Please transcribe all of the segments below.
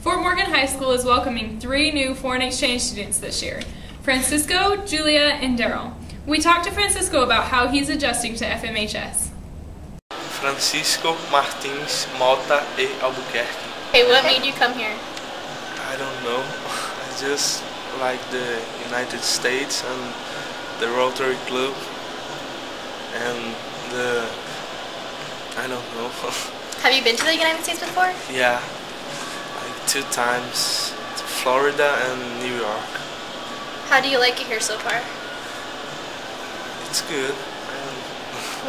Fort Morgan High School is welcoming 3 new foreign exchange students this year, Francisco, Julia, and Daryl. We talked to Francisco about how he's adjusting to FMHS. Francisco, Martins, Mota, e Albuquerque. Hey, what made you come here? I don't know. I just like the United States and the Rotary Club and I don't know. Have you been to the United States before? Yeah, like 2 times to Florida and New York. How do you like it here so far? It's good.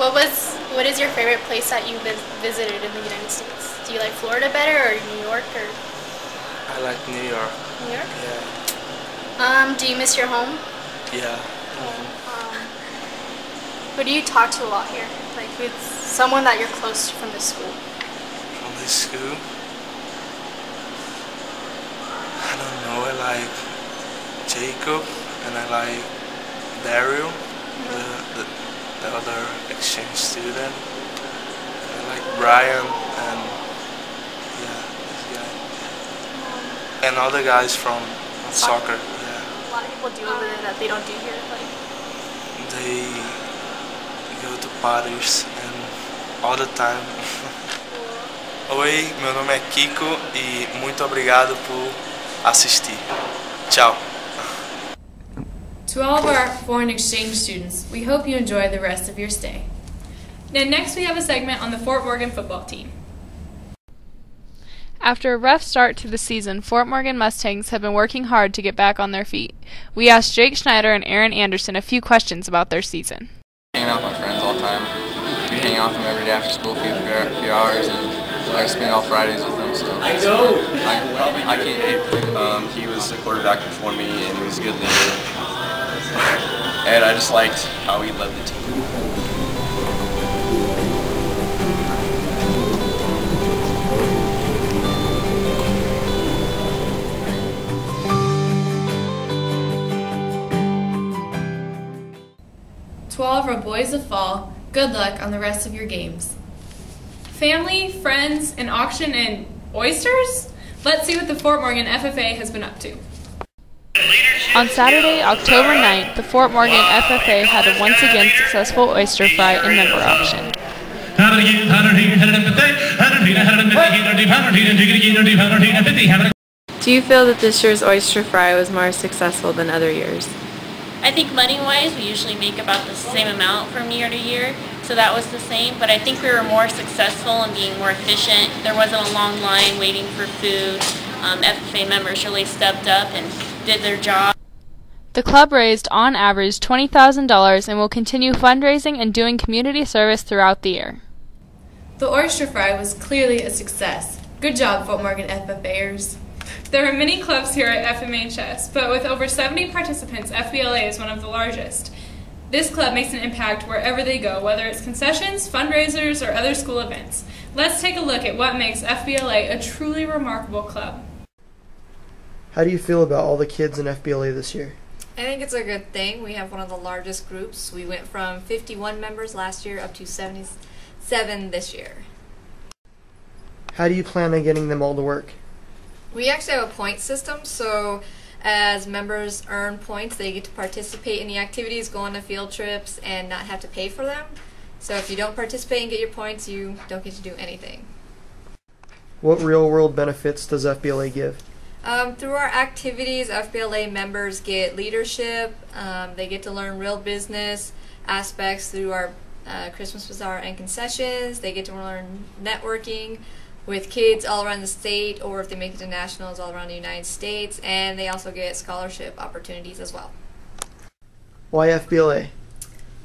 What is your favorite place that you visited in the United States? Do you like Florida better or New York or? I like New York. New York? Yeah. Do you miss your home? Yeah. Who do you talk to a lot here? Like with someone that you're close to from the school? From the school? I don't know. I like Jacob and I like Daryl, the other exchange student. I like Brian and yeah, this guy. And other guys from soccer. Yeah. A lot of people do over there that they don't do here. Like they go to parties and all the time. Oi, meu nome é Kiko e muito obrigado por assistir. Tchau. To all of our foreign exchange students, we hope you enjoy the rest of your stay. Now next we have a segment on the Fort Morgan football team. After a rough start to the season, Fort Morgan Mustangs have been working hard to get back on their feet. We asked Jake Schneider and Aaron Anderson a few questions about their season. Hanging out with my friends all the time. We hang out with them every day after school for a few hours, and I spend all Fridays with them. So I can't hate. He was the quarterback before me, and he was a good leader. And I just liked how he led the team. To all of our boys of fall, good luck on the rest of your games. Family, friends, an auction, and oysters? Let's see what the Fort Morgan FFA has been up to. On Saturday, October 9th, the Fort Morgan FFA had a once again successful oyster fry and member auction. Do you feel that this year's oyster fry was more successful than other years? I think money-wise, we usually make about the same amount from year to year, so that was the same, but I think we were more successful in being more efficient. There wasn't a long line waiting for food. FFA members really stepped up and did their job. The club raised, on average, $20,000 and will continue fundraising and doing community service throughout the year. The oyster fry was clearly a success. Good job, Fort Morgan FFAers. There are many clubs here at FMHS, but with over 70 participants, FBLA is one of the largest. This club makes an impact wherever they go, whether it's concessions, fundraisers, or other school events. Let's take a look at what makes FBLA a truly remarkable club. How do you feel about all the kids in FBLA this year? I think it's a good thing. We have one of the largest groups. We went from 51 members last year up to 77 this year. How do you plan on getting them all to work? We actually have a point system, so as members earn points, they get to participate in the activities, go on the field trips, and not have to pay for them. So if you don't participate and get your points, you don't get to do anything. What real-world benefits does FBLA give? Through our activities, FBLA members get leadership, they get to learn real business aspects through our Christmas Bazaar and concessions, they get to learn networking with kids all around the state, or if they make it to nationals, all around the United States, and they also get scholarship opportunities as well. Why FBLA?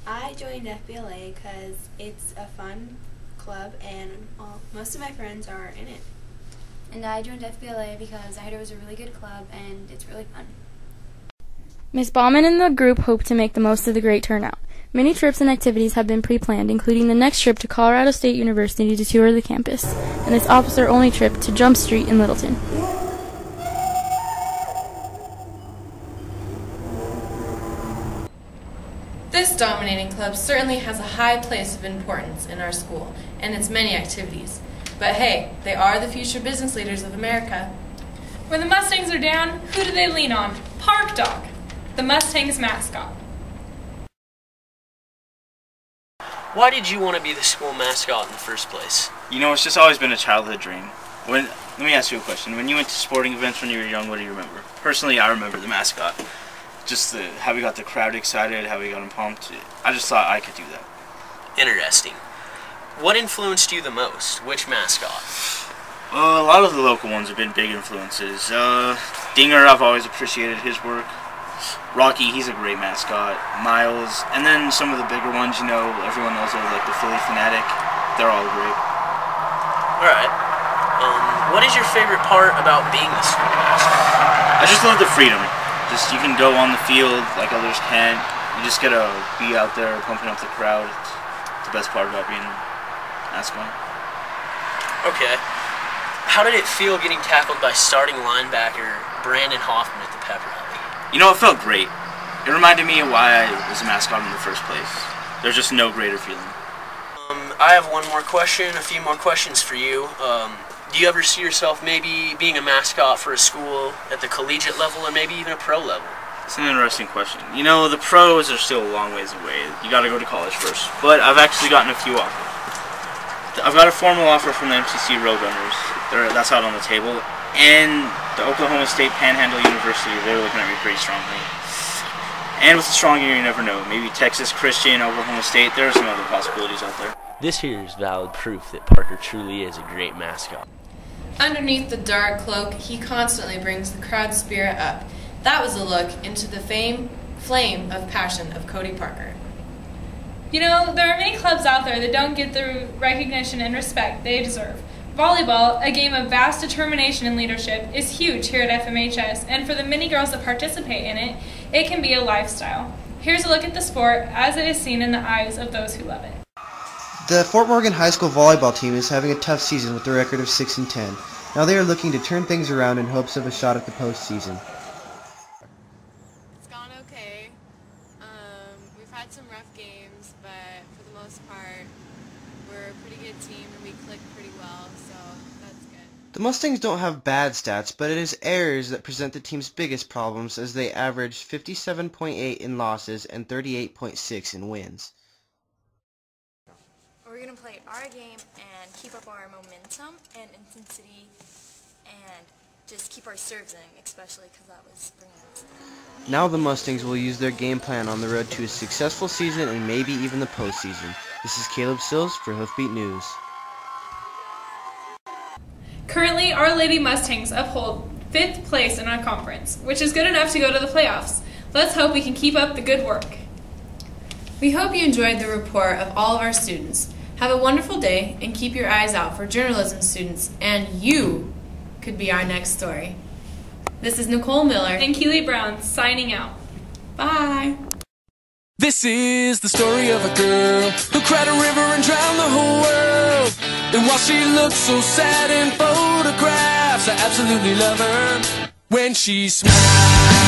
I joined FBLA because it's a fun club and most of my friends are in it. And I joined FBLA because I heard it was a really good club and it's really fun. Ms. Baumann and the group hope to make the most of the great turnout. Many trips and activities have been pre-planned, including the next trip to Colorado State University to tour the campus, and this officer-only trip to Jump Street in Littleton. This dominating club certainly has a high place of importance in our school and its many activities. But hey, they are the future business leaders of America. When the Mustangs are down, who do they lean on? Park Dog, the Mustangs mascot. Why did you want to be the school mascot in the first place? You know, it's just always been a childhood dream. Let me ask you a question. When you went to sporting events when you were young, what do you remember? Personally, I remember the mascot. Just how we got the crowd excited, how we got them pumped. I just thought I could do that. Interesting. What influenced you the most? Which mascot? A lot of the local ones have been big influences. Dinger, I've always appreciated his work. Rocky, he's a great mascot. Miles, and then some of the bigger ones, you know, everyone knows, like the Philly Fanatic. They're all great. Alright. What is your favorite part about being the school mascot? I just love the freedom. Just you can go on the field like others can't. You just gotta be out there pumping up the crowd. It's the best part about being a mascot. Okay. How did it feel getting tackled by starting linebacker Brandon Hoffman at the pep rally? You know, it felt great. It reminded me of why I was a mascot in the first place. There's just no greater feeling. I have one more question, a few more questions for you. Do you ever see yourself maybe being a mascot for a school at the collegiate level or maybe even a pro level? It's an interesting question. You know, the pros are still a long ways away. You gotta go to college first. But I've actually gotten a few offers. I've got a formal offer from the MCC Roadrunners. That's out on the table. And the Oklahoma State Panhandle University, they're looking at me pretty strongly. And with a strong year, you never know. Maybe Texas Christian, Oklahoma State, there are some other possibilities out there. This here is valid proof that Parker truly is a great mascot. Underneath the dark cloak, he constantly brings the crowd spirit up. That was a look into the flame of passion of Cody Parker. You know, there are many clubs out there that don't get the recognition and respect they deserve. Volleyball, a game of vast determination and leadership, is huge here at FMHS, and for the many girls that participate in it, it can be a lifestyle. Here's a look at the sport as it is seen in the eyes of those who love it. The Fort Morgan High School volleyball team is having a tough season with a record of 6-10. Now they are looking to turn things around in hopes of a shot at the postseason. It's gone okay. We've had some rough games, but for the most part, we're a pretty good team and we click pretty well, so that's good. The Mustangs don't have bad stats, but it is errors that present the team's biggest problems as they average 57.8 in losses and 38.6 in wins. We're going to play our game and keep up our momentum and intensity and just keep our serves in, especially because that was bringing us in. Now the Mustangs will use their game plan on the road to a successful season and maybe even the postseason. This is Caleb Sills for Hoofbeat News. Currently, our Lady Mustangs uphold 5th place in our conference, which is good enough to go to the playoffs. Let's hope we can keep up the good work. We hope you enjoyed the report of all of our students. Have a wonderful day and keep your eyes out for journalism students, and you could be our next story. This is Nicole Miller and Keely Brown signing out. Bye. This is the story of a girl who cried a river and drowned the whole world. And while she looks so sad in photographs, I absolutely love her when she smiles.